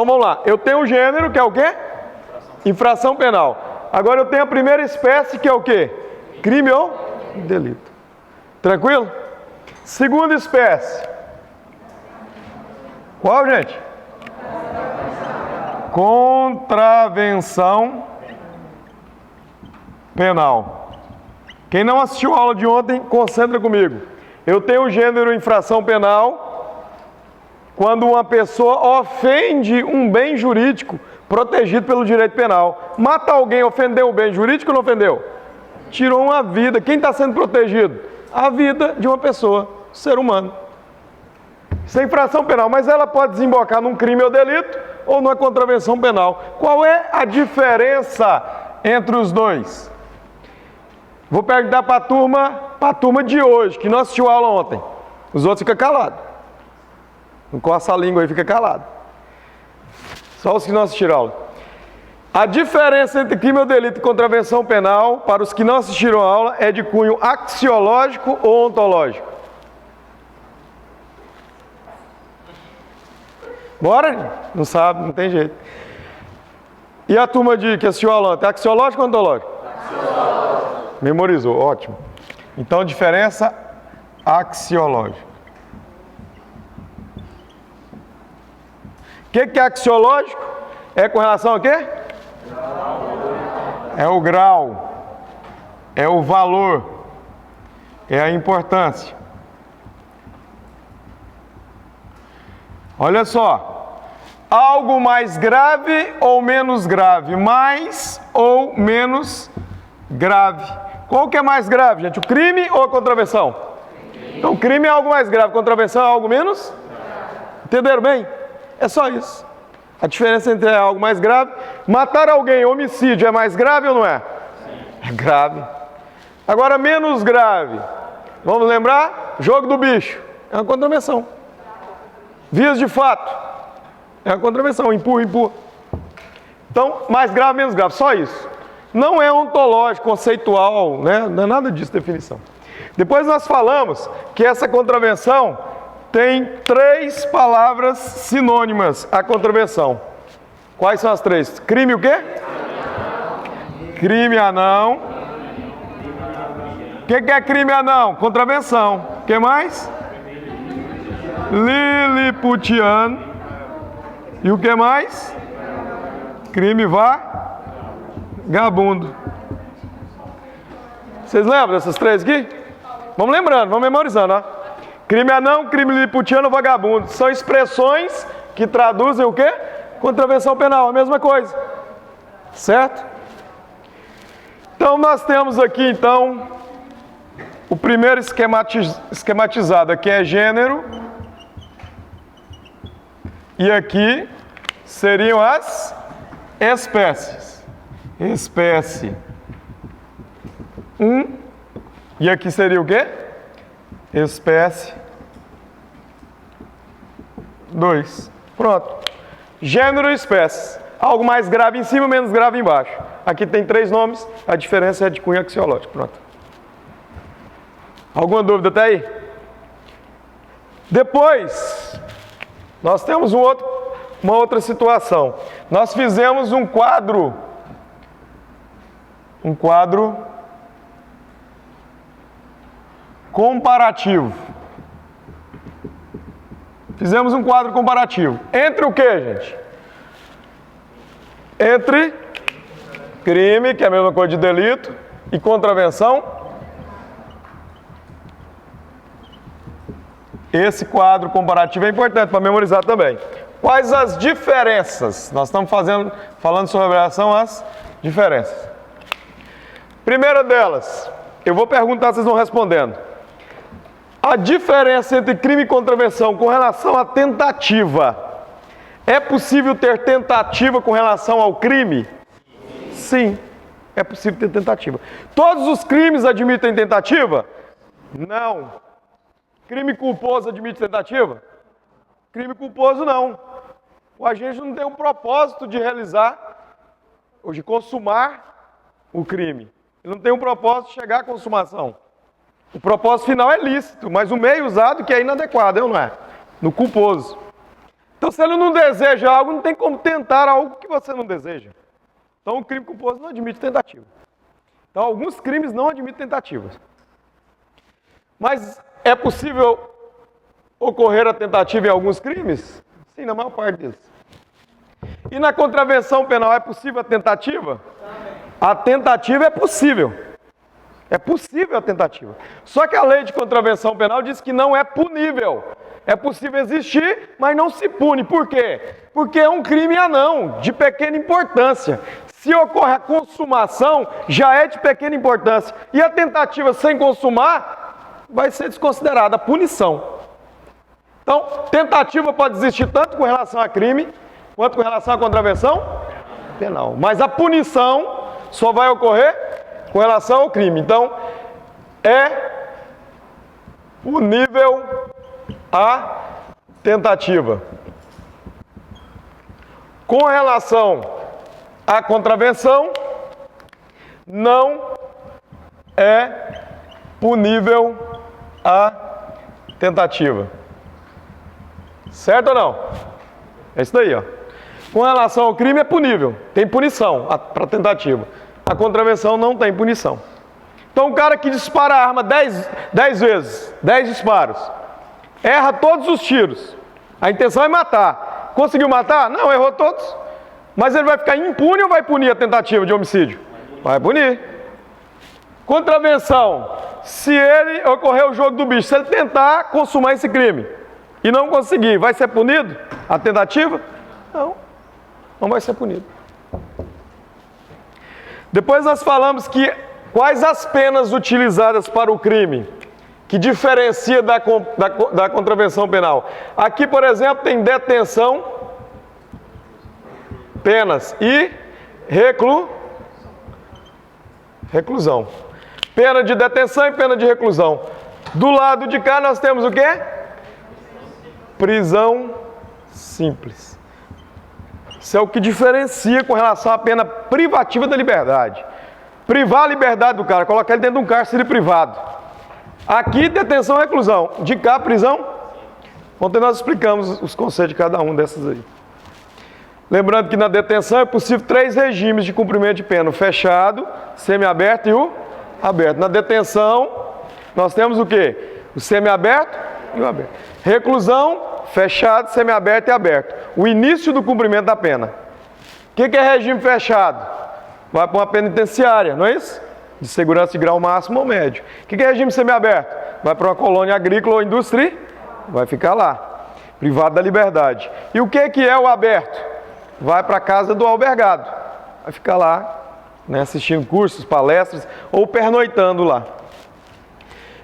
Então vamos lá. Eu tenho um gênero que é o quê? Infração penal. Agora eu tenho a primeira espécie que é o quê? Crime ou delito. Tranquilo? Segunda espécie. Qual, gente? Contravenção penal. Quem não assistiu a aula de ontem, concentra comigo. Eu tenho o gênero infração penal quando uma pessoa ofende um bem jurídico protegido pelo direito penal. Mata alguém, ofendeu o bem jurídico ou não ofendeu? Tirou uma vida. Quem está sendo protegido? A vida de uma pessoa, ser humano. Isso é infração penal, mas ela pode desembocar num crime ou delito ou numa contravenção penal. Qual é a diferença entre os dois? Vou perguntar para a turma de hoje, que não assistiu a aula ontem. Os outros ficam calados. Não coça a língua aí, fica calado. Só os que não assistiram a aula. A diferença entre crime ou delito e contravenção penal, para os que não assistiram a aula, é de cunho axiológico ou ontológico? Bora? Não sabe, não tem jeito. E a turma que assistiu a aula ontem, axiológico ou ontológico? Axiológico. Memorizou, ótimo. Então, diferença axiológica. O que é axiológico? É com relação a quê? É o grau, é o valor, é a importância. Olha só, algo mais grave ou menos grave? Mais ou menos grave? Qual que é mais grave, gente? O crime ou a contravenção? Então, o crime é algo mais grave, contravenção é algo menos? Entenderam bem? É só isso. A diferença entre algo mais grave, matar alguém, homicídio, é mais grave ou não é? É grave. Agora, menos grave. Vamos lembrar? Jogo do bicho. É uma contravenção. Vias de fato. É uma contravenção. Empurra, empurra. Então, mais grave, menos grave. Só isso. Não é ontológico, conceitual, né? Não é nada disso, definição. Depois nós falamos que essa contravenção tem 3 palavras sinônimas à contravenção. Quais são as 3? Crime o quê? Crime anão. O que é crime anão? Contravenção. O que mais? Liliputiano. E o que mais? Crime vagabundo. Vocês lembram dessas 3 aqui? Vamos lembrando, vamos memorizando, ó. Crime anão, crime liliputiano, vagabundo. São expressões que traduzem o quê? Contravenção penal, a mesma coisa. Certo? Então, nós temos aqui, então, o primeiro esquematizado. Aqui é gênero. E aqui seriam as espécies. Espécie 1. E aqui seria o quê? Espécie 2. Pronto. Gênero e espécies. Algo mais grave em cima, menos grave embaixo. Aqui tem 3 nomes, a diferença é de cunho axiológico. Pronto. Alguma dúvida até aí? Depois, nós temos uma outra situação. Nós fizemos um quadro comparativo. Fizemos um quadro comparativo. Entre o que, gente? Entre crime, que é a mesma coisa de delito, e contravenção. Esse quadro comparativo é importante para memorizar também. Quais as diferenças? Nós estamos falando sobre relação às diferenças. Primeira delas, eu vou perguntar, vocês vão respondendo. A diferença entre crime e contravenção com relação à tentativa. É possível ter tentativa com relação ao crime? Sim, é possível ter tentativa. Todos os crimes admitem tentativa? Não. Crime culposo admite tentativa? Crime culposo não. O agente não tem um propósito de realizar ou de consumar o crime. Ele não tem um propósito de chegar à consumação. O propósito final é lícito, mas o meio usado que é inadequado, não é? No culposo. Então, se ele não deseja algo, não tem como tentar algo que você não deseja. Então, o crime culposo não admite tentativa. Então, alguns crimes não admitem tentativas. Mas é possível ocorrer a tentativa em alguns crimes? Sim, na maior parte deles. E na contravenção penal é possível a tentativa? A tentativa é possível. É possível a tentativa. Só que a lei de contravenção penal diz que não é punível. É possível existir, mas não se pune. Por quê? Porque é um crime anão, de pequena importância. Se ocorre a consumação, já é de pequena importância. E a tentativa sem consumar vai ser desconsiderada punição. Então, tentativa pode existir tanto com relação a crime, quanto com relação à contravenção penal. Mas a punição só vai ocorrer com relação ao crime. Então, é punível a tentativa. Com relação à contravenção, não é punível a tentativa. Certo ou não? É isso daí, ó. Com relação ao crime é punível, tem punição para tentativa. A contravenção não tem punição. Então o cara que dispara a arma 10 vezes, 10 disparos, erra todos os tiros. A intenção é matar. Conseguiu matar? Não, errou todos. Mas ele vai ficar impune ou vai punir a tentativa de homicídio? Vai punir. Contravenção. Se ele ocorrer o jogo do bicho, se ele tentar consumar esse crime e não conseguir, vai ser punido a tentativa? Não, não vai ser punido. Depois nós falamos que quais as penas utilizadas para o crime, que diferencia da contravenção penal. Aqui, por exemplo, tem detenção, penas e reclusão. Pena de detenção e pena de reclusão. Do lado de cá nós temos o quê? Prisão simples. Isso é o que diferencia com relação à pena privativa da liberdade. Privar a liberdade do cara, colocar ele dentro de um cárcere privado. Aqui, detenção e reclusão. De cá, prisão. Ontem nós explicamos os conceitos de cada um dessas aí. Lembrando que na detenção é possível 3 regimes de cumprimento de pena. O fechado, semiaberto e o aberto. Na detenção, nós temos o quê? O semiaberto e o aberto. Reclusão, fechado, semiaberto e aberto. O início do cumprimento da pena. O que é regime fechado? Vai para uma penitenciária, não é isso? De segurança de grau máximo ou médio. O que é regime semiaberto? Vai para uma colônia agrícola ou indústria, vai ficar lá, privado da liberdade. E o que é o aberto? Vai para a casa do albergado, vai ficar lá, né, assistindo cursos, palestras ou pernoitando lá.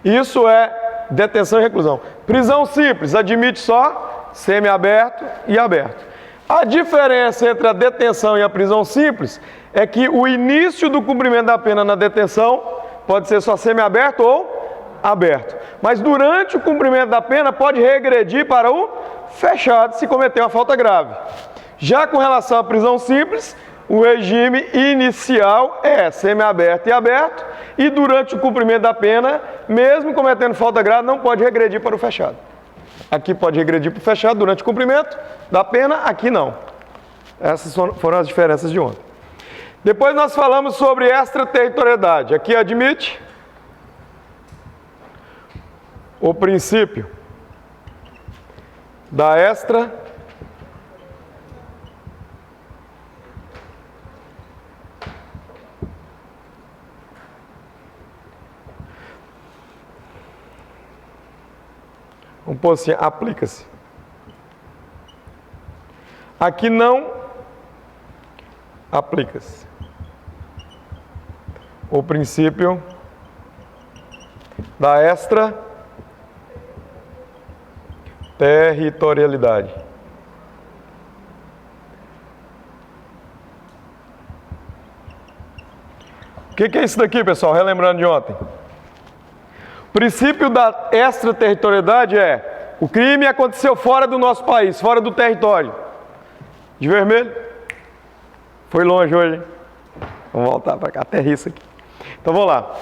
Isso é detenção e reclusão. Prisão simples, admite só semiaberto e aberto. A diferença entre a detenção e a prisão simples é que o início do cumprimento da pena na detenção pode ser só semiaberto ou aberto. Mas durante o cumprimento da pena pode regredir para o fechado se cometer uma falta grave. Já com relação à prisão simples, o regime inicial é semiaberto e aberto, e durante o cumprimento da pena, mesmo cometendo falta grave, não pode regredir para o fechado. Aqui pode regredir para o fechado durante o cumprimento da pena, aqui não. Essas foram as diferenças de ontem. Depois nós falamos sobre extraterritorialidade. Aqui admite o princípio da vamos pôr assim, aplica-se. Aqui não aplica-se o princípio da extraterritorialidade. O que é isso daqui, pessoal? Relembrando de ontem. O princípio da extraterritorialidade é: o crime aconteceu fora do nosso país, fora do território. De vermelho? Foi longe hoje, hein? Vamos voltar para cá, aterrissa aqui. Então vamos lá.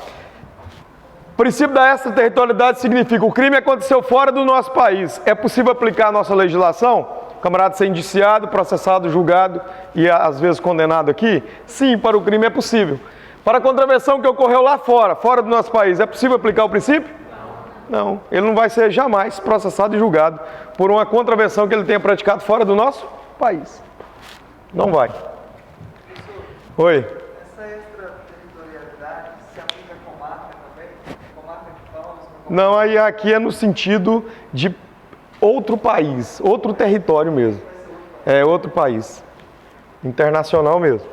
O princípio da extraterritorialidade significa: o crime aconteceu fora do nosso país. É possível aplicar a nossa legislação? O camarada ser indiciado, processado, julgado e às vezes condenado aqui? Sim, para o crime é possível. Para a contravenção que ocorreu lá fora, fora do nosso país, é possível aplicar o princípio? Não, ele não vai ser jamais processado e julgado por uma contravenção que ele tenha praticado fora do nosso país. Não vai. Oi. Essa extraterritorialidade se aplica à comarca também? Comarca de Palmas? Não, aí aqui é no sentido de outro país, outro território mesmo. É outro país. Internacional mesmo.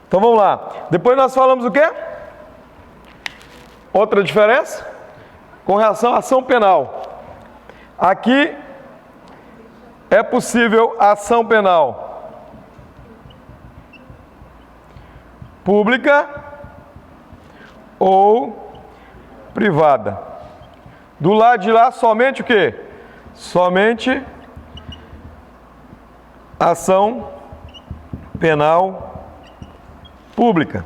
Então vamos lá. Depois nós falamos o quê? Outra diferença? Com relação à ação penal. Aqui é possível ação penal pública ou privada. Do lado de lá, somente o quê? Somente ação penal pública.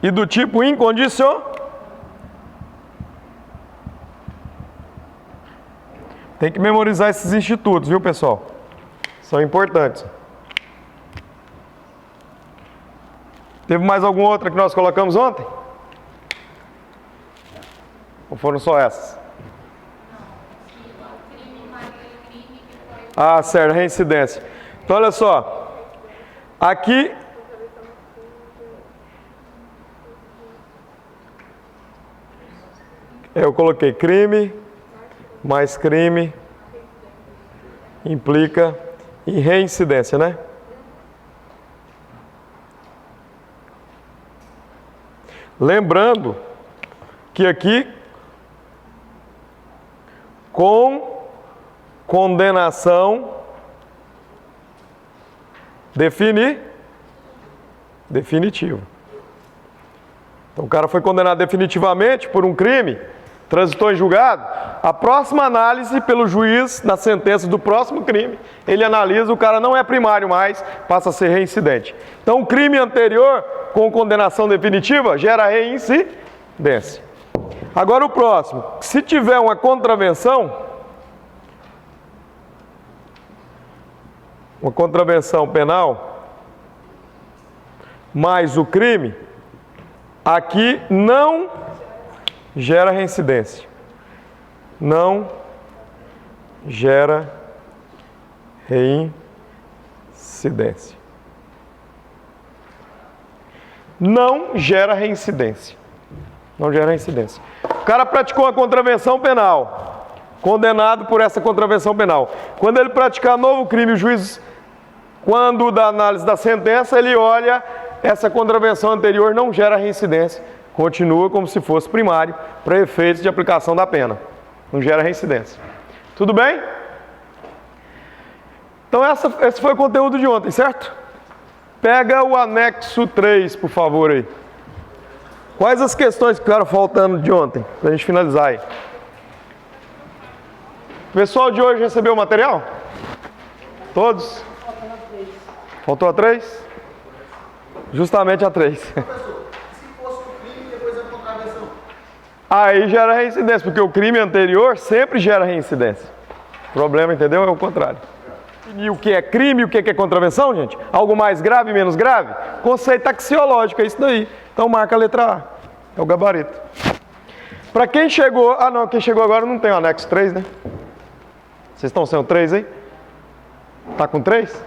E do tipo incondicional. Tem que memorizar esses institutos, viu, pessoal? São importantes. Teve mais alguma outra que nós colocamos ontem? Ou foram só essas? Ah, certo, reincidência. Então, olha só. Aqui... eu coloquei crime, mais crime, implica em reincidência, né? Lembrando que aqui, com condenação definitiva. Então o cara foi condenado definitivamente por um crime, transitou em julgado, a próxima análise pelo juiz, na sentença do próximo crime, ele analisa, o cara não é primário mais, passa a ser reincidente. Então o crime anterior, com condenação definitiva, gera reincidência. Agora o próximo, se tiver uma contravenção penal, mais o crime, aqui não gera reincidência. Não gera reincidência. Não gera reincidência. Não gera reincidência. O cara praticou uma contravenção penal, condenado por essa contravenção penal. Quando ele praticar novo crime, o juiz, quando da análise da sentença, ele olha, essa contravenção anterior não gera reincidência. Continua como se fosse primário, para efeitos de aplicação da pena. Não gera reincidência. Tudo bem? Então esse foi o conteúdo de ontem, certo? Pega o anexo 3, por favor, aí. Quais as questões que ficaram faltando de ontem, para a gente finalizar aí? O pessoal de hoje recebeu o material? Todos? Faltou a 3? Justamente a 3. Aí gera reincidência, porque o crime anterior sempre gera reincidência. O problema, entendeu? É o contrário. E o que é crime e o que é contravenção, gente? Algo mais grave e menos grave? Conceito axiológico, é isso daí. Então marca a letra A. É o gabarito. Para quem chegou... Ah, não, quem chegou agora não tem o anexo 3, né? Vocês estão sem o 3 aí? Tá com 3?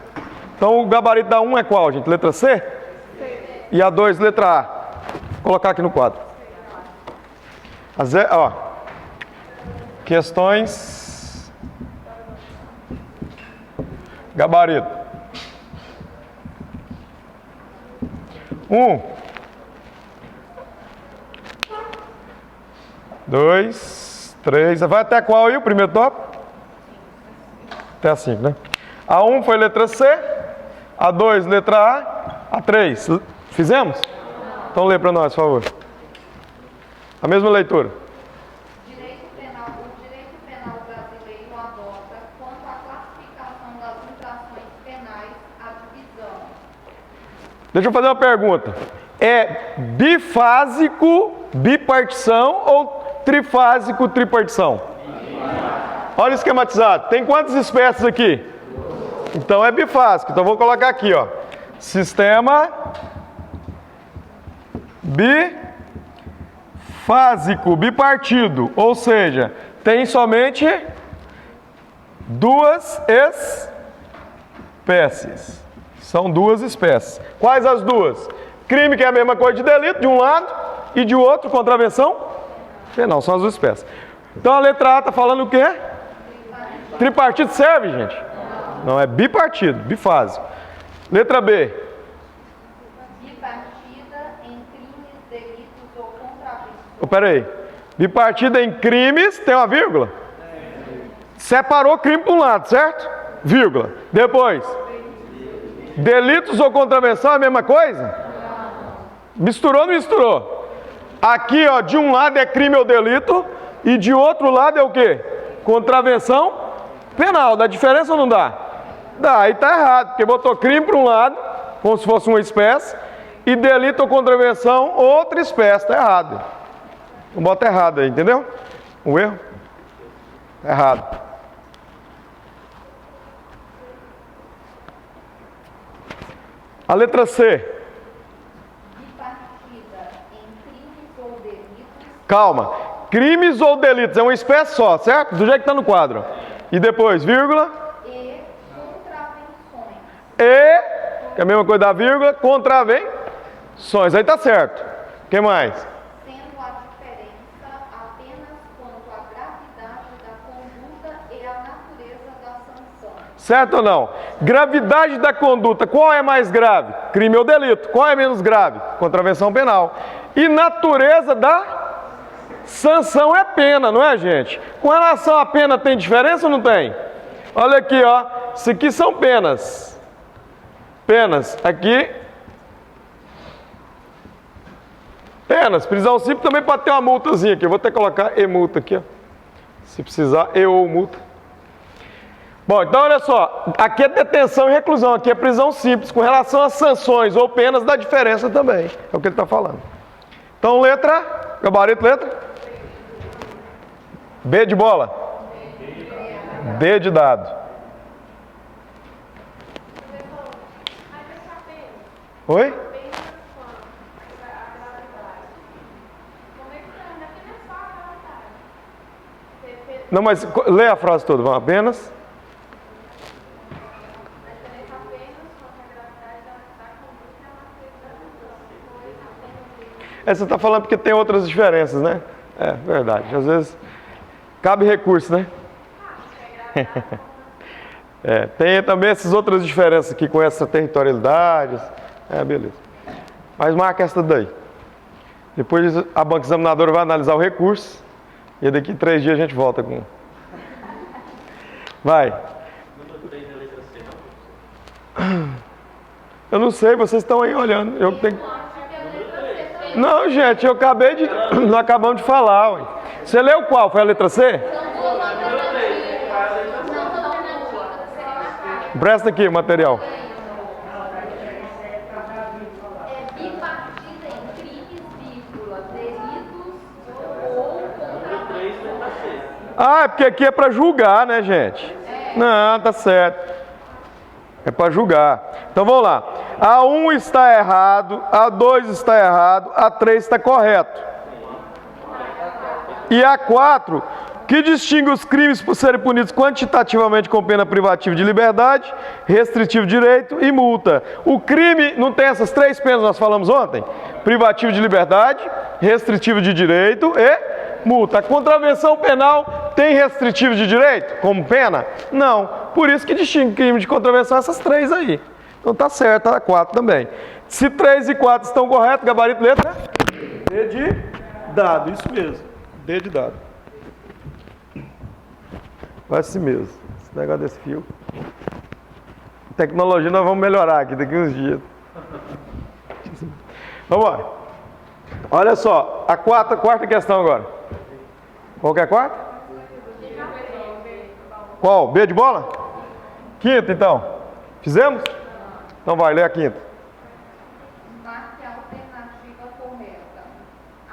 Então o gabarito da 1 é qual, gente? Letra C? Sim. E a 2, letra A. Vou colocar aqui no quadro. Ó, questões, gabarito. 1, 2, 3, vai até qual aí o primeiro tópico? Até a 5, né? A 1 foi letra C, a 2 letra A 3, fizemos? Então lê para nós, por favor. A mesma leitura. O direito penal brasileiro adota, quanto à classificação das infrações penais, a divisão. Deixa eu fazer uma pergunta. É bifásico, bipartição ou trifásico, tripartição? Olha esquematizado. Tem quantas espécies aqui? Então é bifásico. Então vou colocar aqui, ó. Sistema bifásico, bipartido. Ou seja, tem somente duas espécies. São duas espécies. Quais as duas? Crime, que é a mesma coisa de delito, de um lado, e de outro, contravenção penal. São as duas espécies. Então a letra A está falando o quê? Tripartido serve, gente? Não, é bipartido, bifásico. Letra B. Bipartida em crimes, delitos ou contravenções. Pera aí. Bipartida em crimes, tem uma vírgula? Separou crime para um lado, certo? Vírgula. Depois. Delitos ou contravenção é a mesma coisa? Misturou ou não misturou? Aqui, ó, de um lado é crime ou delito e de outro lado é o quê? Contravenção penal. Dá diferença ou não dá? Dá, aí tá errado, porque botou crime para um lado, como se fosse uma espécie, e delito ou contravenção, outra espécie. Tá errado. Não bota errado aí, entendeu? O erro? Tá errado. A letra C. Bipartida em crimes ou delitos. Calma. Crimes ou delitos é uma espécie só, certo? Do jeito que está no quadro. E depois, vírgula. E contravenções. E, que é a mesma coisa da vírgula, contravenções. Aí tá certo. O que mais? Sendo a diferença apenas quanto à gravidade da conduta e à natureza da sanção. Certo ou não? Gravidade da conduta. Qual é mais grave? Crime ou delito. Qual é menos grave? Contravenção penal. E natureza da sanção é pena, não é, gente? Com relação à pena, tem diferença ou não tem? Olha aqui, ó. Isso aqui são penas. Penas. Aqui. Penas. Prisão simples também pode ter uma multazinha aqui. Eu vou até colocar e-multa aqui, ó. Se precisar, e ou multa. Bom, então olha só. Aqui é detenção e reclusão. Aqui é prisão simples. Com relação às sanções ou penas, dá diferença também. É o que ele está falando. Então, letra. Gabarito, letra. B de bola? D de dado. Oi? Não, mas lê a frase toda, vamos apenas. Você está falando porque tem outras diferenças, né? É, verdade. Às vezes cabe recurso, né? Tem também essas outras diferenças aqui com extraterritorialidades. Beleza. Mas marca essa daí. Depois a banca examinadora vai analisar o recurso. E daqui 3 dias a gente volta com. Vai. Eu não sei, vocês estão aí olhando. Eu tenho. Não, gente, eu acabei de. Nós acabamos de falar, ué. Você leu qual? Foi a letra C? Presta aqui o material. Bipartida em crimes, vírgula, delitos ou contravenções. É porque aqui é para julgar, né, gente? Não, tá certo. É para julgar. Então vamos lá. A1 está errado, A2 está errado, A3 está correto. E A4, que distingue os crimes por serem punidos quantitativamente com pena privativa de liberdade, restritivo de direito e multa. O crime não tem essas 3 penas que nós falamos ontem? Privativo de liberdade, restritivo de direito e multa. A contravenção penal tem restritivo de direito como pena? Não. Por isso que distingue crime de contravenção essas 3 aí. Então tá certo, a 4 também. Se 3 e 4 estão corretos, gabarito, letra? D de dado, isso mesmo. D de dado. Vai assim mesmo. Esse negócio desse fio. Tecnologia nós vamos melhorar aqui daqui uns dias. Vamos lá. Olha só, a quarta questão agora. Qual que é a quarta? Qual? B de bola? Quinta, então. Fizemos? Então vai, lê a quinta. Marque a alternativa correta.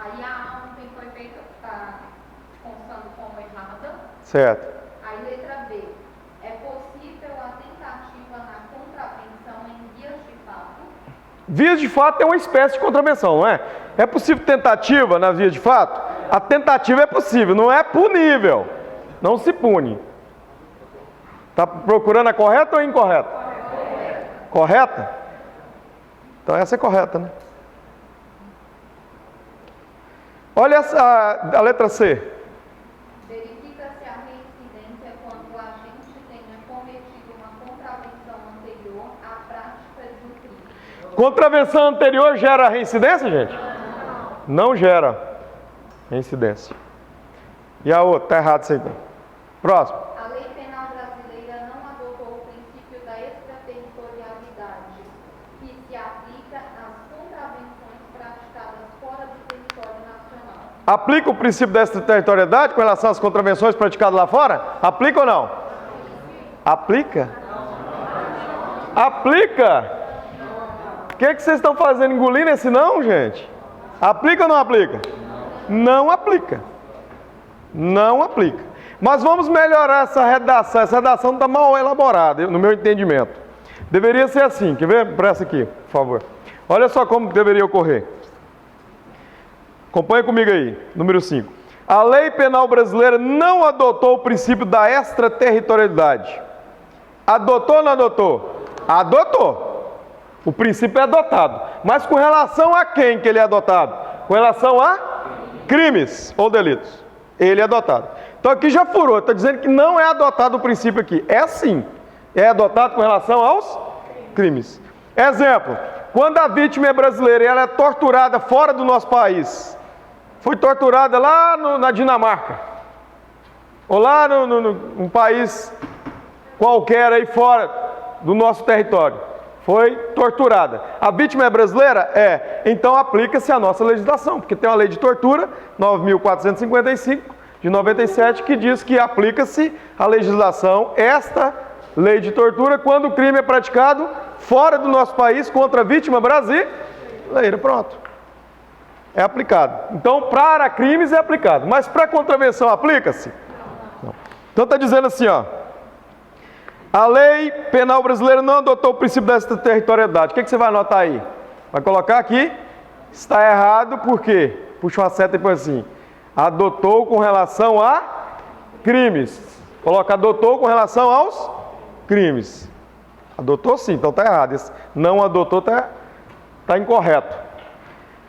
Aí a ontem foi feita, está constando como errada. Certo. Aí Vias de fato é uma espécie de contravenção, não é? É possível tentativa na via de fato? A tentativa é possível, não é punível. Não se pune. Está procurando a correta ou a incorreta? Correta? Então essa é correta, né? Olha a letra C. Verifica-se a reincidência quando o agente tenha cometido uma contravenção anterior à prática de um crime. Contravenção anterior gera reincidência, gente? Não gera reincidência. E a outra? Está errado isso aí, então. Próximo. A lei penal brasileira não adotou o princípio da extraterritorialidade, que se aplica às contravenções praticadas fora do território nacional. Aplica o princípio da extraterritorialidade com relação às contravenções praticadas lá fora? Aplica ou não? Aplica? Aplica? O que vocês estão fazendo? Engolindo esse não, gente? Aplica ou não aplica? Não aplica. Não aplica. Mas vamos melhorar essa redação. Essa redação está mal elaborada, no meu entendimento. Deveria ser assim. Quer ver? Presta aqui, por favor. Olha só como deveria ocorrer. Acompanha comigo aí. Número 5. A lei penal brasileira não adotou o princípio da extraterritorialidade. Adotou ou não adotou? Adotou. O princípio é adotado. Mas com relação a quem que ele é adotado? Com relação a crimes ou delitos. Ele é adotado. Então aqui já furou. Está dizendo que não é adotado o princípio aqui. É sim. É adotado com relação aos crimes. Exemplo. Quando a vítima é brasileira e ela é torturada fora do nosso país. Foi torturada lá na Dinamarca. Ou lá num país qualquer aí fora do nosso território. Foi torturada. A vítima é brasileira? É. Então aplica-se a nossa legislação, porque tem uma lei de tortura, 9.455, de 97, que diz que aplica-se a legislação, esta lei de tortura, quando o crime é praticado fora do nosso país contra a vítima brasileira. Pronto. É aplicado. Então, para crimes é aplicado. Mas para contravenção aplica-se? Não. Então está dizendo assim, ó. A lei penal brasileira não adotou o princípio da extraterritorialidade. O que você vai anotar aí? Vai colocar aqui. Está errado, por quê? Puxa uma seta e põe assim. Adotou com relação a crimes. Coloca adotou com relação aos crimes. Adotou sim, então está errado. Esse não adotou está incorreto.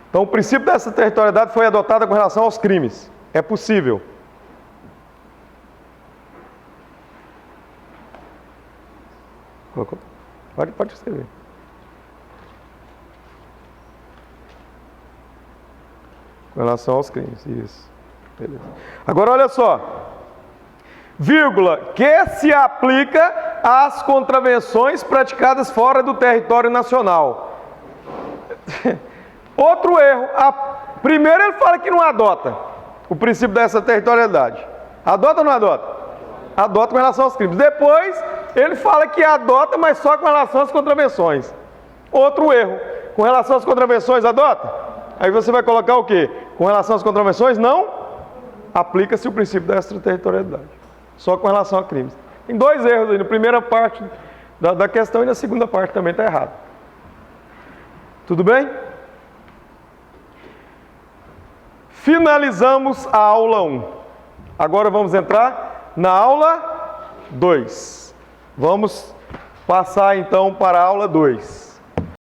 Então o princípio da extraterritorialidade foi adotado com relação aos crimes. É possível. Pode escrever. Com relação aos crimes, isso. Beleza. Agora olha só. Vírgula, que se aplica às contravenções praticadas fora do território nacional. Outro erro. Primeiro ele fala que não adota o princípio dessa territorialidade. Adota ou não adota? Adota com relação aos crimes. Depois ele fala que adota, mas só com relação às contravenções. Outro erro. Com relação às contravenções, adota? Aí você vai colocar o quê? Com relação às contravenções, não aplica-se o princípio da extraterritorialidade. Só com relação a crimes. Tem dois erros aí. Na primeira parte da questão e na segunda parte também está errado. Tudo bem? Finalizamos a aula 1. Agora vamos entrar na aula 2. Vamos passar então para a aula 2.